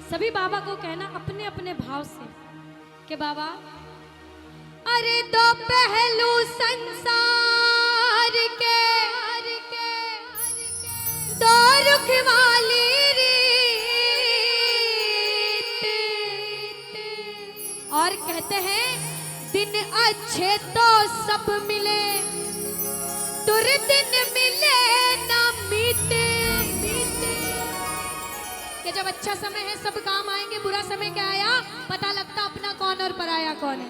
सभी बाबा को कहना अपने अपने भाव से कि बाबा, अरे दो पहलू संसार के, दो रुख वाली रीत, और कहते हैं दिन अच्छे तो सब मिले, दुर्दिन मिले ना मीते। कि जब अच्छा समय है सब काम आएंगे, बुरा समय क्या आया पता लगता अपना कौन और पराया कौन है।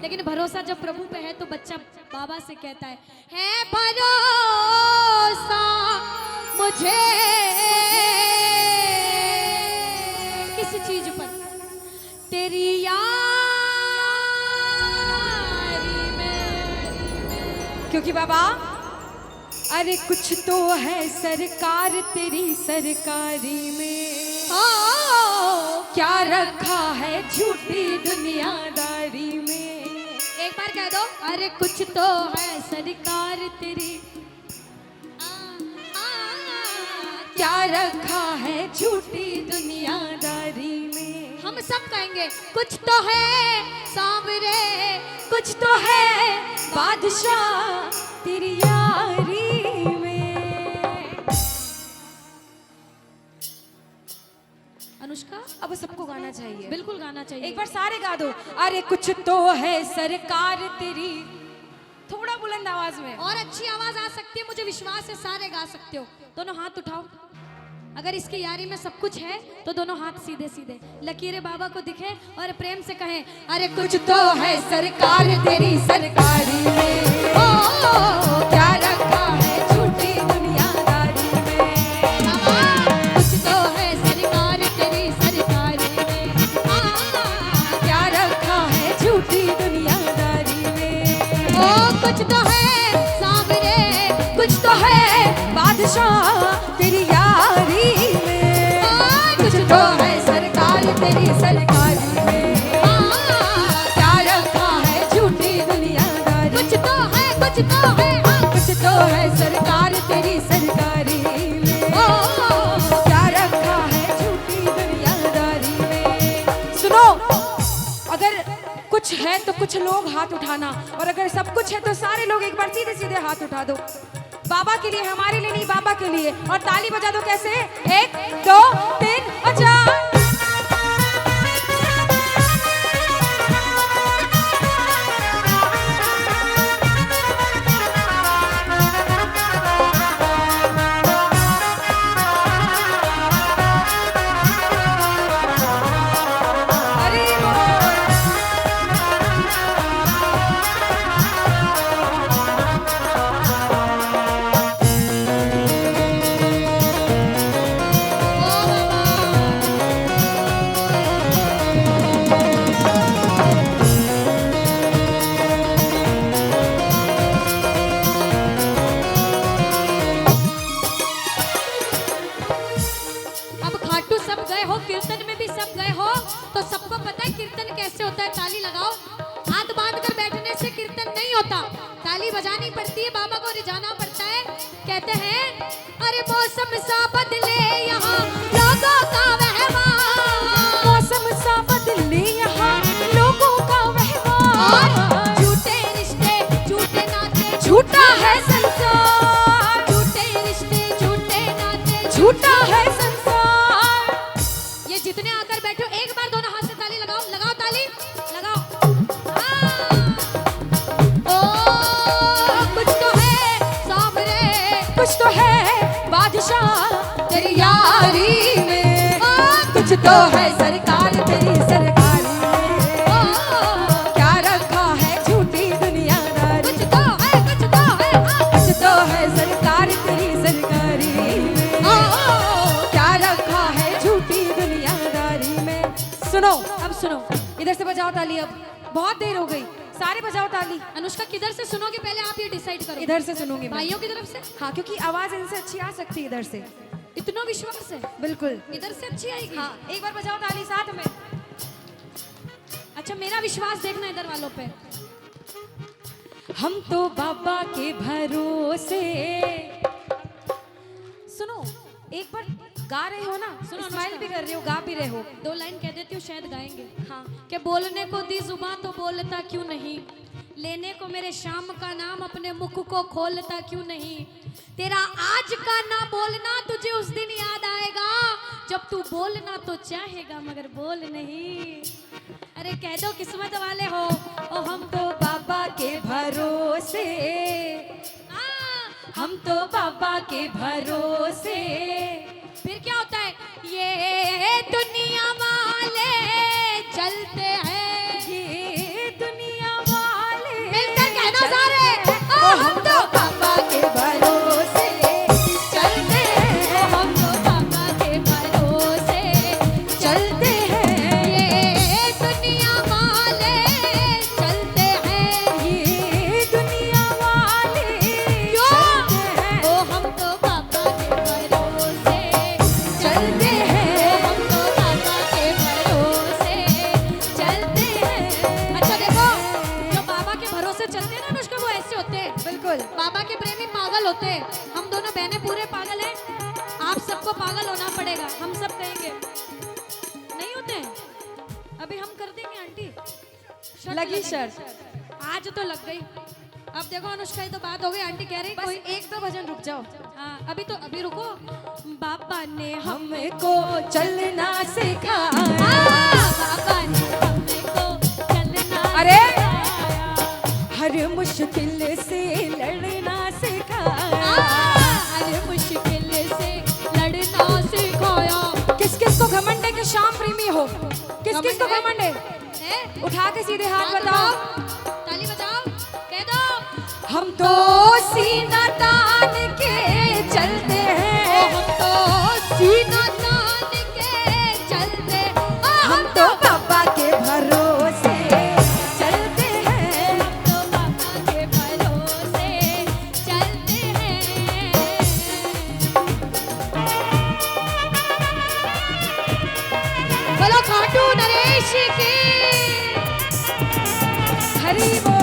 लेकिन भरोसा जब प्रभु पे है तो बच्चा बाबा से कहता है भरोसा मुझे किस चीज पर, तेरी यारी में। क्योंकि बाबा अरे कुछ तो है सरकार तेरी सरकारी में, क्या रखा है झूठी दुनियादारी में। एक बार कह दो, अरे कुछ तो है सरकार तेरी, क्या रखा है झूठी दुनियादारी में। हम सब कहेंगे कुछ तो है सांवरे, कुछ तो है बादशाह तेरी यारी में। अनुष्का अब सबको गाना चाहिए, बिल्कुल गाना चाहिए। एक बार सारे गा दो। अरे कुछ तो है सरकार तेरी, थोड़ा बुलंद आवाज में। और अच्छी आवाज आ सकती है, मुझे विश्वास है सारे गा सकते हो। दोनों हाथ उठाओ, अगर इसकी यारी में सब कुछ है तो दोनों हाथ सीधे सीधे लकीरें बाबा को दिखे और प्रेम से कहें अरे कुछ तो है सरकार तेरी सरकारी में, ओ क्या रखा है झूठी दुनियादारी में। कुछ तो है सरकार तेरी सरकारी में, क्या रखा है झूठी दुनियादारी में। ओ कुछ तो है सांवरे, कुछ तो है बादशाह तेरी यारी में। कुछ तो है सरकार तेरी सरकारी में, क्या रखा है झूठी दुनियादारी। कुछ तो है, कुछ तो है, कुछ तो है सरकार तेरी सरकारी में, क्या रखा है झूठी दुनियादारी में। सुनो, अगर कुछ है तो कुछ लोग हाथ उठाना, और अगर सब कुछ है तो सारे लोग एक बार सीधे सीधे हाथ उठा दो। बाबा के लिए, हमारे लिए नहीं, बाबा के लिए। और ताली बजा दो। कैसे? 1 2 3 और 4। कीर्तन में भी सब गए हो तो सबको पता है कीर्तन कैसे होता है। ताली लगाओ। हाथ बांध कर बैठने से कीर्तन नहीं होता, ताली बजानी पड़ती है, बाबा को रिझाना पड़ता है। कहते हैं अरे मौसम सा बदले यहाँ लोगों का व्यवहार, मौसम सा बदले यहाँ लोगों का व्यवहार। झूठे रिश्ते झूठे नाते झूठा है संसार, झूठे रिश्ते झूठे नाते झूठा है संसार। जितने आकर बैठो एक बार दोनों हाथ से ताली लगाओ, लगाओ ताली लगाओ। ओ कुछ तो है सांवरे, कुछ तो है बादशाह तेरी यारी में। कुछ तो है सरकार तेरी सरकारी में, क्या रखा है झूठी दुनियादारी। कुछ तो है, कुछ तो है, कुछ तो है सरकार तेरी सरकारी में, क्या रखा है झूठी दुनियादारी में। सुनो, अब सुनो, इधर से बजाओ ताली। अब बहुत देर हो गई, सारे बजाओ ताली। अनुष्का किधर से सुनोगे पहले आप ये डिसाइड करो। इधर से सुनूंगी मैं। भाइयों की तरफ से? हाँ, क्योंकि आवाज इनसे अच्छी आ सकती है इधर से। इतना विश्वास है? बिल्कुल, इधर से अच्छी आएगी। हाँ, एक बार बजाओ ताली साथ में। अच्छा, मेरा विश्वास देखना इधर वालों पे। हम तो बाबा के भरोसे। सुनो, एक बार गा रहे हो ना, सुनो, स्माइल अनुष्का। भी कर रहे हो, गा भी रहे हो। 2 लाइन कह देती हूँ, शायद गाएंगे। हाँ कि बोलने को दी जुबां तो बोलता क्यों नहीं, लेने को मेरे शाम का नाम अपने मुख को खोलता क्यों नहीं, तेरा आज का ना बोलना तुझे उस दिन याद आएगा जब तू बोलना तो चाहेगा मगर बोल नहीं। अरे कह दो किस्मत वाले हो, ओ हम तो बाबा के भरोसे, हम तो बाबा के भरोसे। फिर क्या होता है, ये दुनिया वाले चलते हैं, ये दुनिया वाले मिलकर कहना सारे, ओ हम तो बाबा के भरोसे चलते हैं, हम तो बाबा के भरोसे चलते हैं। ये दुनिया वाले चलते हैं, ये दुनिया वाले क्यों? चलते हैं। ओ हम तो बाबा के भरोसे चलते हैं। ओ हम तो बाबा के भरोसे चलते हैं। अच्छा देखो, जो बाबा के भरोसे चलते हैं ना अनुष्का, वो ऐसे होते हैं, बिल्कुल बाबा के प्रेमी पागल होते हैं। हम दोनों बहनें पूरे पागल हैं, आप सबको पागल होना पड़ेगा, हम सब कहेंगे नहीं होते हैं, अभी हम कर देंगे आंटी, शर्त लगी लगाएंगे। शर्त। आज तो लग गई। अब देखो अनुष्का, ये तो बात हो गई, आंटी कह रही बस कोई एक दो भजन रुक जाओ। हाँ अभी रुको। बाबा ने हमको चलना सिखाया। बाबा ने हमको चलना अरे! सिखाया। हर मुश्किल से लड़ना सिखाया। हर मुश्किल से लड़ना सिखाया। किस किस को घमंड है कि शाम प्रेमी हो? किस किस को घमंड है? है? उठा के सीधे हाथ बताओ। ताली बजाओ, कह दो हम तो सीना तान के चलते हैं। हम तो सीना तान के चलते, हम तो बाबा के भरोसे चलते हैं। हम तो बाबा के भरोसे चलते हैं। बोलो खाटू नरेश की हरी बोल।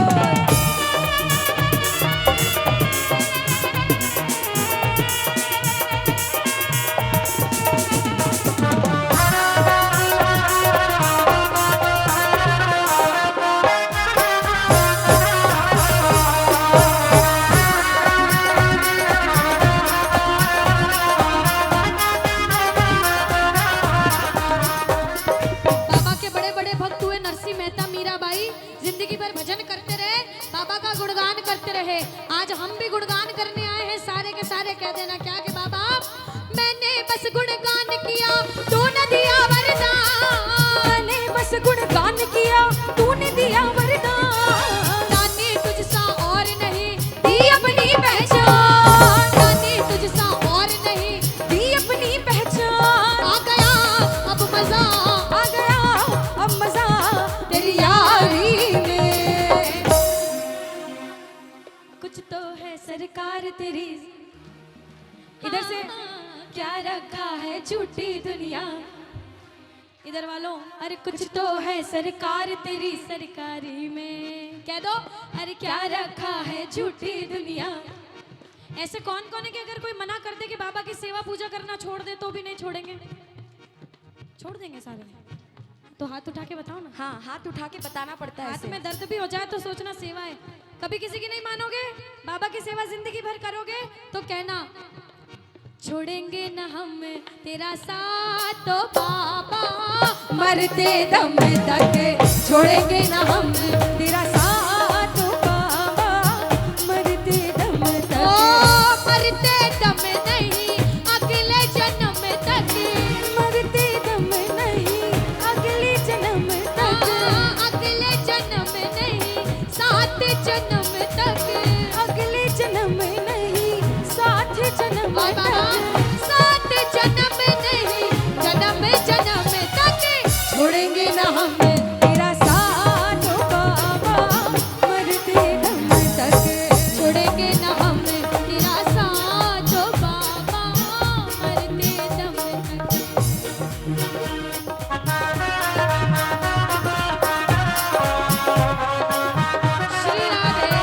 बाबा के बड़े बड़े भक्त हुए नरसिंह मेहता, मीराबाई, जिंदगी भर भजन करते रहे, बाबा का गुणगान करते रहे। आज हम भी गुणगान करने आए हैं, सारे के सारे कह देना क्या कि बाबा मैंने बस गुणगान किया, तूने दिया वरदान, मैंने बस गुणगान किया, तूने दिया वरदान। दानी तुझसा और नहीं दी अपनी पहचान, दानी तुझसा और नहीं दी अपनी पहचान। आ गया अब मजा, आ गया अब मजा तेरी यारी में। कुछ तो है सरकार तेरी, इधर से क्या रखा है झूठी दुनिया। इधर वालों, अरे कुछ तो है सरकार तेरी सरकारी में। कह दो अरे क्या रखा है झूठी दुनिया। ऐसे कौन कौन है कि अगर कोई मना कर दे कि बाबा की सेवा पूजा करना छोड़ दे तो भी नहीं छोड़ेंगे? छोड़ देंगे सारे? तो हाथ उठा के बताओ ना। हाँ, हाथ उठा के बताना पड़ता है हाथ ऐसे। में दर्द भी हो जाए तो सोचना सेवा है। कभी किसी की नहीं मानोगे, बाबा की सेवा जिंदगी भर करोगे तो कहना छोड़ेंगे न हम तेरा साथ तो बाबा, मरते दम तक छोड़ेंगे ना हम तेरा साथ बाबा। मरते दम ओ तक, मरते दम नहीं अगले जन्म तक, मरते दम नहीं अगले जन्म तक। अगले जन्म नहीं 7 जन्म तक, अगले जन्म नहीं 7 जन्म बाबा तक। 7 जन्म नहीं जन्म जन्म तक छोड़ेंगे ना हम तेरा साथ बाबा। मरते दम तक छोड़ेंगे न हम तेरा साथ बाबा, मरते दम तक। श्री राधे।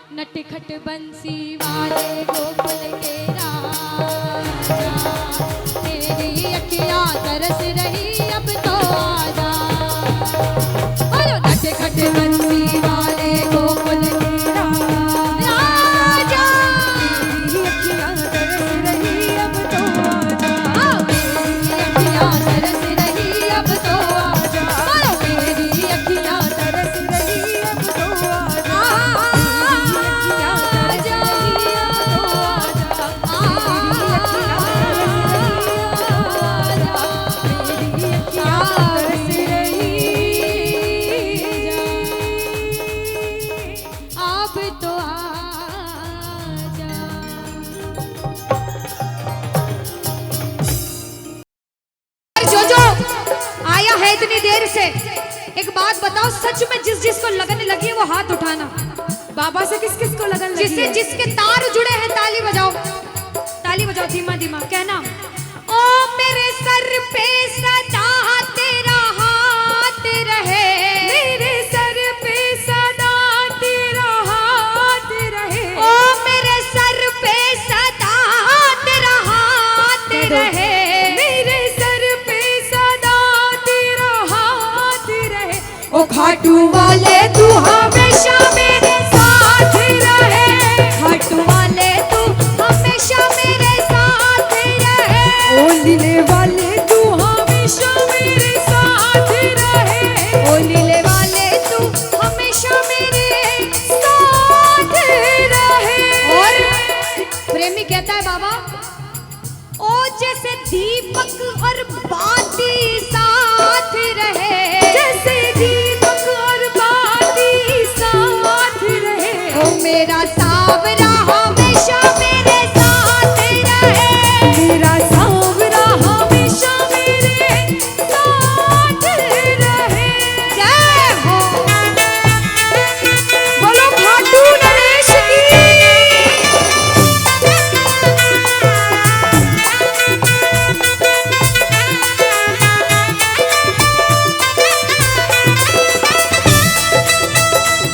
नटखट बंसी वाले गोकुल के राजा, तेरी अखियां तरस रही अब तो आजा। बोलो नटखट बंसी वाले गोकुल के राजा, तेरी अखियां तरस रही अब तो आजा। मेरी अखियां तरस रही अब तो आजा। बोलो मेरी अखियां तरस रही अब तो आजा। इतनी देर से एक बात बताओ, सच में जिस जिसको लगन लगी है वो हाथ उठाना। बाबा से किस किस को लगन लगी जिससे है? जिसके तार जुड़े हैं ताली बजाओ, ताली बजाओ धीमा धीमा। कहना ओ मेरे सर पे सदा तेरा हाथ रहे, मेरे सर पे सदा तेरा हाथ रहे। ओ मेरे सर पे सदा तेरा हाथ रहे, मेरे सर पे सदा तेरा हाथ रहे। ओ खाटू वाले तू हमेशा मेरे साथ रहे। खाटू वाले तू हमेशा मेरे साथ रहे। ओ लीले वाले तू हमेशा मेरे साथ रहे। ओ लीले वाले तू हमेशा मेरे साथ रहे। और प्रेमी कहता है बाबा, ओ जैसे दीपक और बाती साथ रहे, जैसे दीपक और बाती साथ रहे। ओ मेरा सावरा हमेशा मेरे